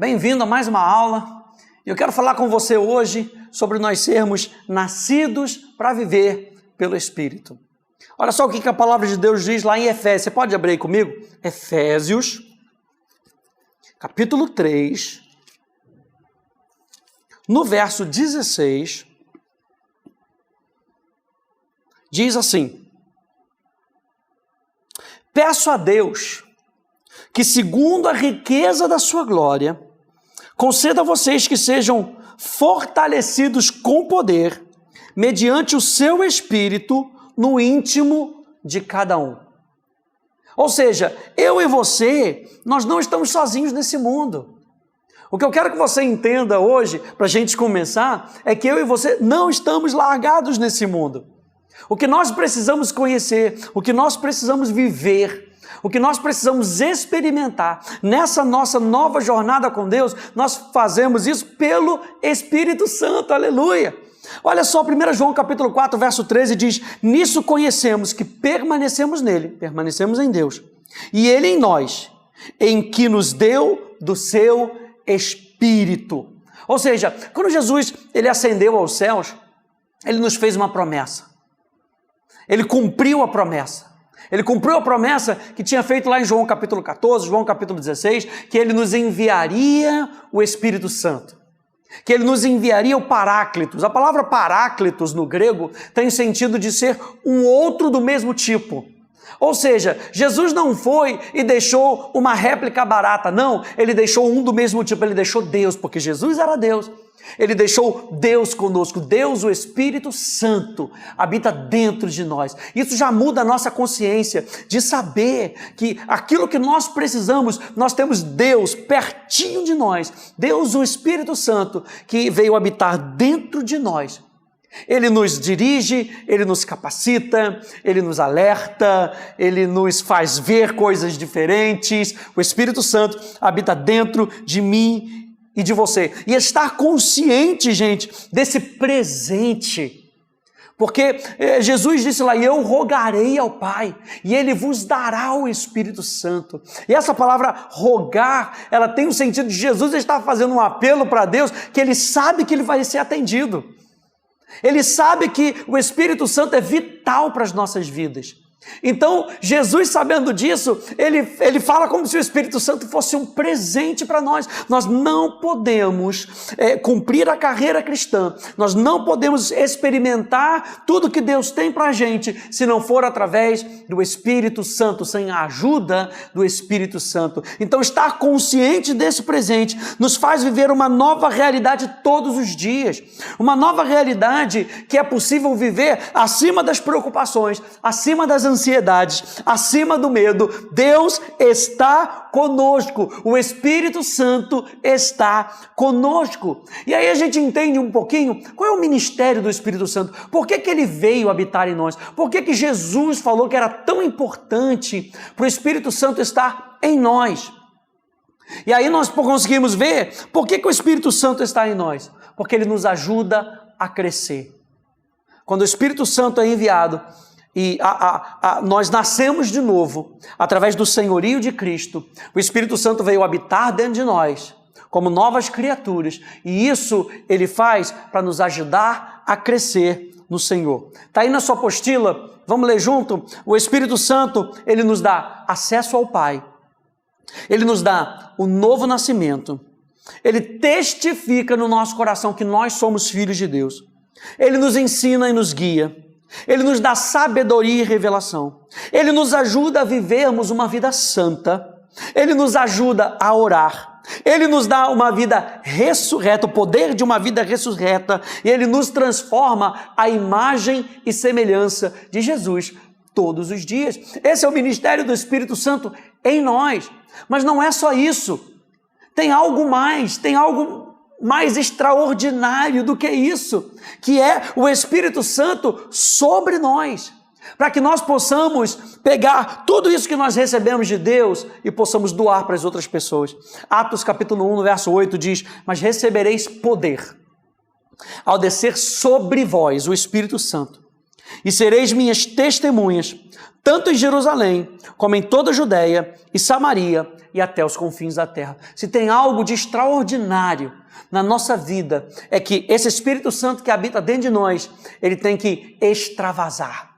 Bem-vindo a mais uma aula. Eu quero falar com você hoje sobre nós sermos nascidos para viver pelo Espírito. Olha só o que a palavra de Deus diz lá em Efésios. Você pode abrir aí comigo? Efésios, capítulo 3, no verso 16, diz assim: peço a Deus que, segundo a riqueza da sua glória, conceda a vocês que sejam fortalecidos com poder, mediante o seu Espírito, no íntimo de cada um. Ou seja, eu e você, nós não estamos sozinhos nesse mundo. O que eu quero que você entenda hoje, para a gente começar, é que eu e você não estamos largados nesse mundo. O que nós precisamos conhecer, o que nós precisamos viver, o que nós precisamos experimentar nessa nossa nova jornada com Deus, nós fazemos isso pelo Espírito Santo, aleluia! Olha só, 1 João capítulo 4, verso 13 diz: nisso conhecemos que permanecemos nele, permanecemos em Deus, e ele em nós, em que nos deu do seu Espírito. Ou seja, quando Jesus ele ascendeu aos céus, ele nos fez uma promessa. Ele cumpriu a promessa. Ele cumpriu a promessa que tinha feito lá em João capítulo 14, João capítulo 16, que ele nos enviaria o Espírito Santo, que ele nos enviaria o Paráclitos. A palavra Paráclitos no grego tem o sentido de ser um outro do mesmo tipo. Ou seja, Jesus não foi e deixou uma réplica barata, não, ele deixou um do mesmo tipo, ele deixou Deus, porque Jesus era Deus. Ele deixou Deus conosco, Deus, o Espírito Santo, habita dentro de nós. Isso já muda a nossa consciência de saber que aquilo que nós precisamos, nós temos Deus pertinho de nós. Deus, o Espírito Santo, que veio habitar dentro de nós. Ele nos dirige, ele nos capacita, ele nos alerta, ele nos faz ver coisas diferentes. O Espírito Santo habita dentro de mim e de você. E estar consciente, gente, desse presente. Porque Jesus disse lá: eu rogarei ao Pai, e Ele vos dará o Espírito Santo. E essa palavra rogar, ela tem o sentido de Jesus estar fazendo um apelo para Deus, que Ele sabe que Ele vai ser atendido. Ele sabe que o Espírito Santo é vital para as nossas vidas. Então, Jesus, sabendo disso, ele fala como se o Espírito Santo fosse um presente para nós. Nós não podemos cumprir a carreira cristã, nós não podemos experimentar tudo que Deus tem para a gente, se não for através do Espírito Santo, sem a ajuda do Espírito Santo. Então, estar consciente desse presente nos faz viver uma nova realidade todos os dias, uma nova realidade que é possível viver acima das preocupações, acima das ansiedades, acima do medo. Deus está conosco, o Espírito Santo está conosco. E aí a gente entende um pouquinho qual é o ministério do Espírito Santo, por que ele veio habitar em nós, por que Jesus falou que era tão importante para o Espírito Santo estar em nós. E aí nós conseguimos ver por que o Espírito Santo está em nós, porque ele nos ajuda a crescer. Quando o Espírito Santo é enviado, e nós nascemos de novo, através do senhorio de Cristo, o Espírito Santo veio habitar dentro de nós, como novas criaturas, e isso ele faz para nos ajudar a crescer no Senhor. Está aí na sua apostila, vamos ler junto? O Espírito Santo, ele nos dá acesso ao Pai, ele nos dá o novo nascimento, ele testifica no nosso coração que nós somos filhos de Deus, ele nos ensina e nos guia, ele nos dá sabedoria e revelação, ele nos ajuda a vivermos uma vida santa, ele nos ajuda a orar, ele nos dá uma vida ressurreta, o poder de uma vida ressurreta, e ele nos transforma à imagem e semelhança de Jesus todos os dias. Esse é o ministério do Espírito Santo em nós. Mas não é só isso, tem algo mais, tem algo mais extraordinário do que isso, que é o Espírito Santo sobre nós, para que nós possamos pegar tudo isso que nós recebemos de Deus e possamos doar para as outras pessoas. Atos capítulo 1, no verso 8 diz: mas recebereis poder ao descer sobre vós o Espírito Santo, e sereis minhas testemunhas, tanto em Jerusalém, como em toda a Judéia e Samaria e até os confins da terra. Se tem algo de extraordinário na nossa vida, é que esse Espírito Santo que habita dentro de nós, ele tem que extravasar.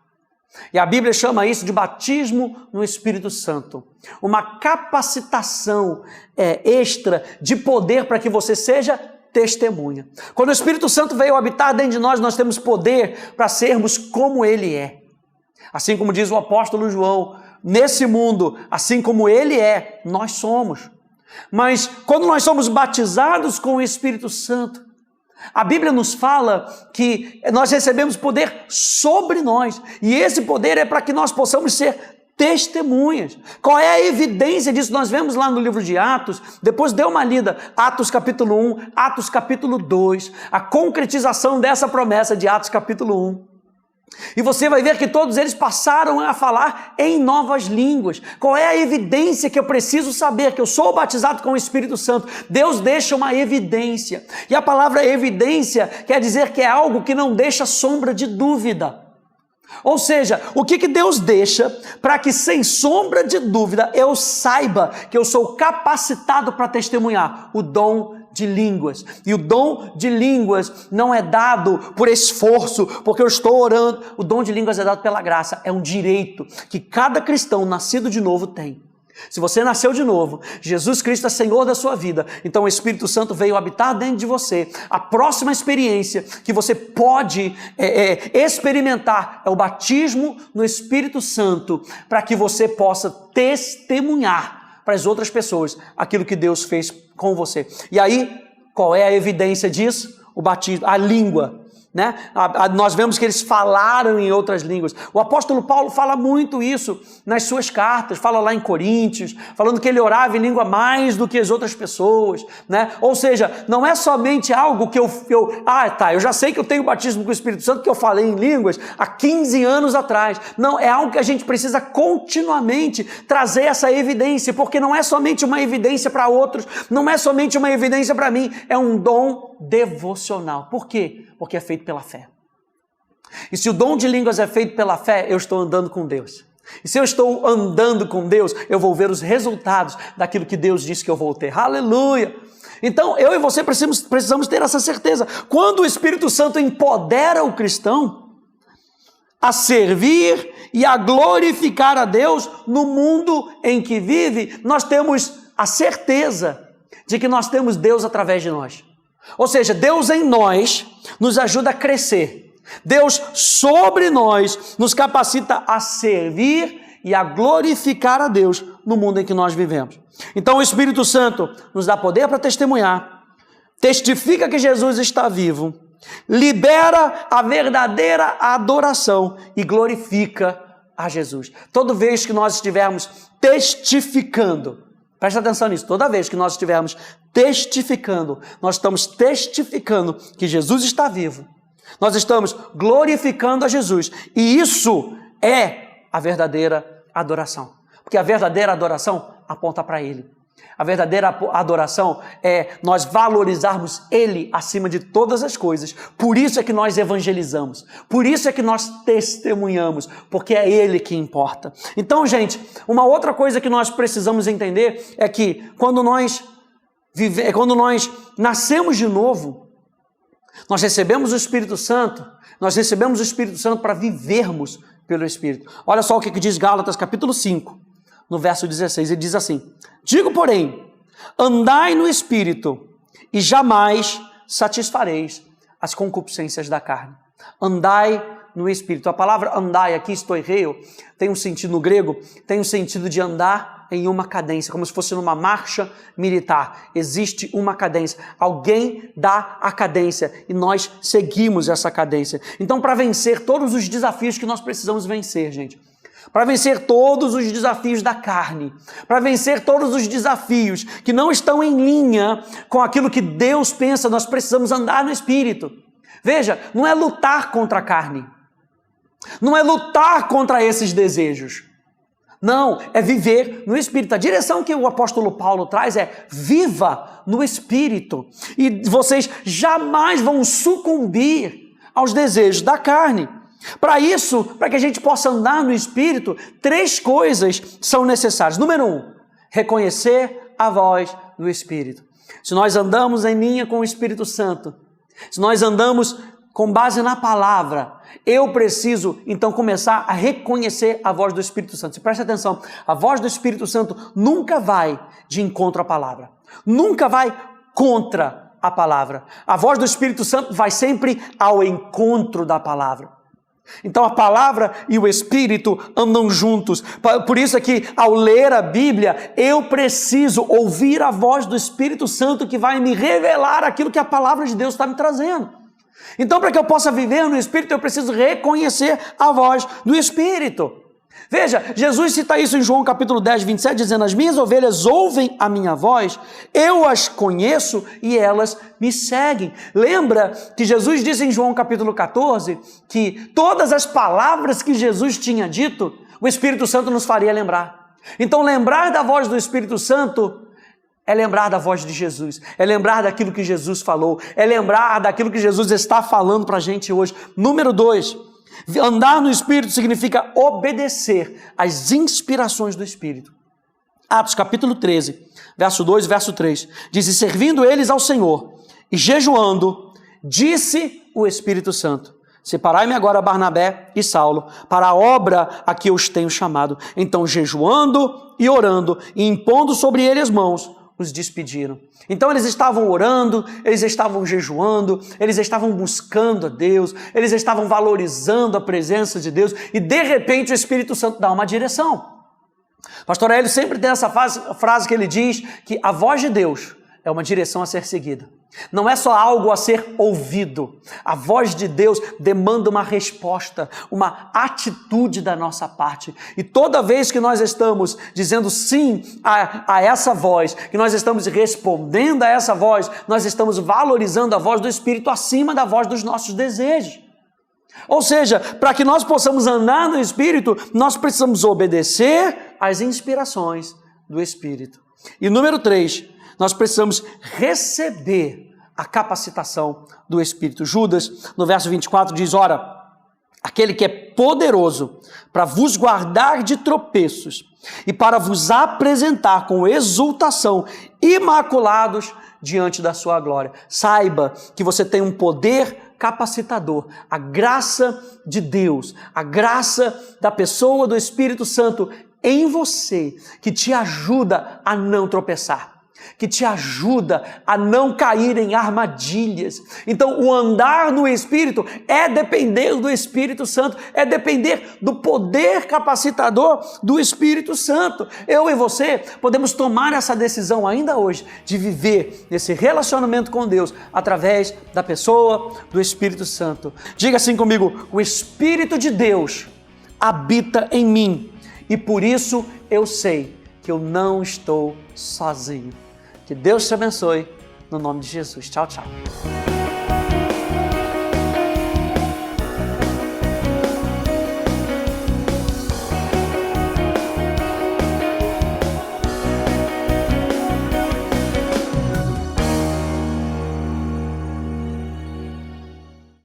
E a Bíblia chama isso de batismo no Espírito Santo. Uma capacitação extra de poder para que você seja testemunha. Quando o Espírito Santo veio habitar dentro de nós, nós temos poder para sermos como Ele é. Assim como diz o apóstolo João, nesse mundo, assim como Ele é, nós somos. Mas quando nós somos batizados com o Espírito Santo, a Bíblia nos fala que nós recebemos poder sobre nós. E esse poder é para que nós possamos ser testemunhas. Qual é a evidência disso? Nós vemos lá no livro de Atos, depois dê uma lida, Atos capítulo 1, Atos capítulo 2, a concretização dessa promessa de Atos capítulo 1. E você vai ver que todos eles passaram a falar em novas línguas. Qual é a evidência que eu preciso saber? Que eu sou batizado com o Espírito Santo. Deus deixa uma evidência. E a palavra evidência quer dizer que é algo que não deixa sombra de dúvida. Ou seja, o que Deus deixa para que sem sombra de dúvida eu saiba que eu sou capacitado para testemunhar? O dom de línguas. E o dom de línguas não é dado por esforço, porque eu estou orando. O dom de línguas é dado pela graça. É um direito que cada cristão nascido de novo tem. Se você nasceu de novo, Jesus Cristo é Senhor da sua vida, então o Espírito Santo veio habitar dentro de você. A próxima experiência que você pode experimentar é o batismo no Espírito Santo, para que você possa testemunhar para as outras pessoas aquilo que Deus fez com você. E aí, qual é a evidência disso? O batismo, a língua. Né? Nós vemos que eles falaram em outras línguas. O apóstolo Paulo fala muito isso nas suas cartas, fala lá em Coríntios, falando que ele orava em língua mais do que as outras pessoas, né? Ou seja, não é somente algo que eu já sei que eu tenho batismo com o Espírito Santo, que eu falei em línguas há 15 anos atrás. Não, é algo que a gente precisa continuamente trazer essa evidência, porque não é somente uma evidência para outros, não é somente uma evidência para mim, é um dom devocional. Por quê? Porque é feito pela fé. E se o dom de línguas é feito pela fé, eu estou andando com Deus. E se eu estou andando com Deus, eu vou ver os resultados daquilo que Deus disse que eu vou ter. Aleluia! Então, eu e você precisamos ter essa certeza. Quando o Espírito Santo empodera o cristão a servir e a glorificar a Deus no mundo em que vive, nós temos a certeza de que nós temos Deus através de nós. Ou seja, Deus em nós nos ajuda a crescer. Deus sobre nós nos capacita a servir e a glorificar a Deus no mundo em que nós vivemos. Então o Espírito Santo nos dá poder para testemunhar, testifica que Jesus está vivo, libera a verdadeira adoração e glorifica a Jesus. Toda vez que nós estivermos testificando, presta atenção nisso, toda vez que nós estivermos testificando, nós estamos testificando que Jesus está vivo. Nós estamos glorificando a Jesus. E isso é a verdadeira adoração. Porque a verdadeira adoração aponta para Ele. A verdadeira adoração é nós valorizarmos Ele acima de todas as coisas. Por isso é que nós evangelizamos. Por isso é que nós testemunhamos. Porque é Ele que importa. Então, gente, uma outra coisa que nós precisamos entender é que quando nós nascemos de novo, nós recebemos o Espírito Santo, para vivermos pelo Espírito. Olha só o que diz Gálatas capítulo 5, no verso 16, ele diz assim: digo, porém, andai no Espírito e jamais satisfareis as concupiscências da carne. Andai no Espírito. A palavra andai aqui, estoireo, tem um sentido no grego, tem um sentido de andar em uma cadência, como se fosse numa marcha militar. Existe uma cadência. Alguém dá a cadência e nós seguimos essa cadência. Então, para vencer todos os desafios que nós precisamos vencer, gente, para vencer todos os desafios da carne, para vencer todos os desafios que não estão em linha com aquilo que Deus pensa, nós precisamos andar no Espírito. Veja, não é lutar contra a carne, não é lutar contra esses desejos, não, é viver no Espírito. A direção que o apóstolo Paulo traz é: viva no Espírito, e vocês jamais vão sucumbir aos desejos da carne. Para isso, para que a gente possa andar no Espírito, 3 coisas são necessárias. Número 1, reconhecer a voz do Espírito. Se nós andamos em linha com o Espírito Santo, se nós andamos com base na palavra, eu preciso então começar a reconhecer a voz do Espírito Santo. Preste atenção, a voz do Espírito Santo nunca vai de encontro à palavra, nunca vai contra a palavra. A voz do Espírito Santo vai sempre ao encontro da palavra. Então a palavra e o Espírito andam juntos. Por isso é que ao ler a Bíblia, eu preciso ouvir a voz do Espírito Santo que vai me revelar aquilo que a palavra de Deus está me trazendo. Então, para que eu possa viver no Espírito, eu preciso reconhecer a voz do Espírito. Veja, Jesus cita isso em João capítulo 10, 27, dizendo: as minhas ovelhas ouvem a minha voz, eu as conheço e elas me seguem. Lembra que Jesus disse em João capítulo 14, que todas as palavras que Jesus tinha dito, o Espírito Santo nos faria lembrar. Então, lembrar da voz do Espírito Santo é lembrar da voz de Jesus, é lembrar daquilo que Jesus falou, é lembrar daquilo que Jesus está falando para a gente hoje. Número 2, andar no Espírito significa obedecer às inspirações do Espírito. Atos capítulo 13, verso 2 e verso 3, diz: e servindo eles ao Senhor e jejuando, disse o Espírito Santo: separai-me agora Barnabé e Saulo para a obra a que eu os tenho chamado. Então, jejuando e orando e impondo sobre ele as mãos, os despediram. Então eles estavam orando, eles estavam jejuando, eles estavam buscando a Deus, eles estavam valorizando a presença de Deus e de repente o Espírito Santo dá uma direção. Pastor Hélio sempre tem essa frase que ele diz que a voz de Deus é uma direção a ser seguida. Não é só algo a ser ouvido. A voz de Deus demanda uma resposta, uma atitude da nossa parte. E toda vez que nós estamos dizendo sim a essa voz, que nós estamos respondendo a essa voz, nós estamos valorizando a voz do Espírito acima da voz dos nossos desejos. Ou seja, para que nós possamos andar no Espírito, nós precisamos obedecer às inspirações do Espírito. E número 3, nós precisamos receber a capacitação do Espírito. Judas, no verso 24, diz: ora, aquele que é poderoso para vos guardar de tropeços e para vos apresentar com exultação, imaculados diante da sua glória. Saiba que você tem um poder capacitador, a graça de Deus, a graça da pessoa do Espírito Santo em você, que te ajuda a não tropeçar, que te ajuda a não cair em armadilhas. Então, o andar no Espírito é depender do Espírito Santo, é depender do poder capacitador do Espírito Santo. Eu e você podemos tomar essa decisão ainda hoje de viver esse relacionamento com Deus através da pessoa do Espírito Santo. Diga assim comigo: o Espírito de Deus habita em mim e por isso eu sei que eu não estou sozinho. Que Deus te abençoe, no nome de Jesus. Tchau, tchau.